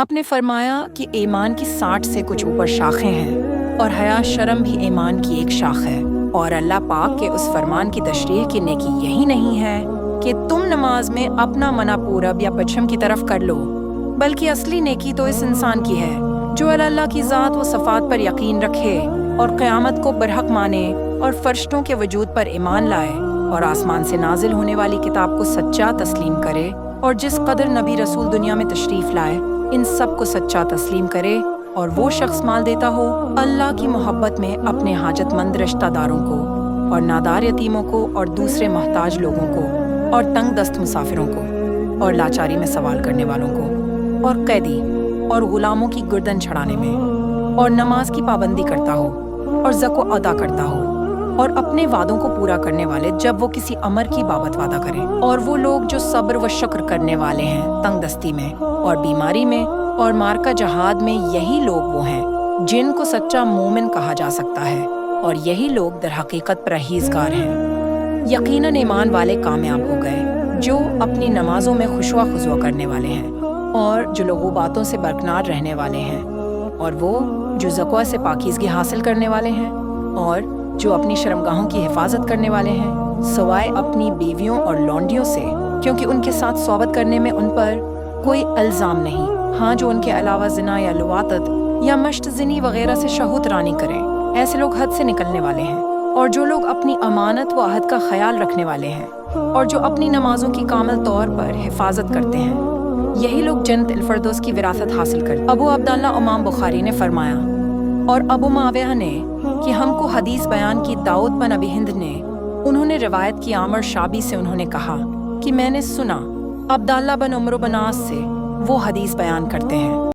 آپ نے فرمایا کہ ایمان کی 60 سے کچھ اوپر شاخیں ہیں اور حیا شرم بھی ایمان کی ایک شاخ ہے، اور اللہ پاک کے اس فرمان کی تشریح کی نیکی یہی نہیں ہے کہ تم نماز میں اپنا منہ پورب یا پچھم کی طرف کر لو، بلکہ اصلی نیکی تو اس انسان کی ہے جو اللہ کی ذات و صفات پر یقین رکھے اور قیامت کو برحق مانے اور فرشتوں کے وجود پر ایمان لائے اور آسمان سے نازل ہونے والی کتاب کو سچا تسلیم کرے، اور جس قدر نبی رسول دنیا میں تشریف لائے ان سب کو سچا تسلیم کرے، اور وہ شخص مال دیتا ہو اللہ کی محبت میں اپنے حاجت مند رشتہ داروں کو اور نادار یتیموں کو اور دوسرے محتاج لوگوں کو اور تنگ دست مسافروں کو اور لاچاری میں سوال کرنے والوں کو اور قیدی اور غلاموں کی گردن چھڑانے میں، اور نماز کی پابندی کرتا ہو اور زکوٰۃ ادا کرتا ہو اور اپنے وعدوں کو پورا کرنے والے جب وہ کسی امر کی بابت وعدہ کریں، اور وہ لوگ جو صبر و شکر کرنے والے ہیں تنگ دستی میں اور بیماری میں اور مارکہ جہاد میں، یہی لوگ وہ ہیں جن کو سچا مومن کہا جا سکتا ہے، اور یہی لوگ در حقیقت پرہیزگار ہیں۔ یقیناً ایمان والے کامیاب ہو گئے جو اپنی نمازوں میں خشوع و خضوع کرنے والے ہیں، اور جو لغو باتوں سے برکنار رہنے والے ہیں، اور وہ جو زکوٰۃ سے پاکیزگی حاصل کرنے والے ہیں، اور جو اپنی شرمگاہوں کی حفاظت کرنے والے ہیں، سوائے اپنی بیویوں اور لونڈیوں سے، کیونکہ ان کے ساتھ صحبت کرنے میں ان پر کوئی الزام نہیں، ہاں جو ان کے علاوہ زنا یا لواطت یا مشت زنی وغیرہ سے شہوت رانی کریں، ایسے لوگ حد سے نکلنے والے ہیں، اور جو لوگ اپنی امانت و عہد کا خیال رکھنے والے ہیں، اور جو اپنی نمازوں کی کامل طور پر حفاظت کرتے ہیں، یہی لوگ جنت الفردوس کی وراثت حاصل کرتے۔ ابو عبداللہ امام بخاری نے فرمایا اور ابو معاویہ نے کہ ہم کو حدیث بیان کی داؤد بن ابی ہند نے، انہوں نے روایت کی عامر شابی سے، انہوں نے کہا کہ میں نے سنا عبداللہ بن عمرو بن عاص سے وہ حدیث بیان کرتے ہیں۔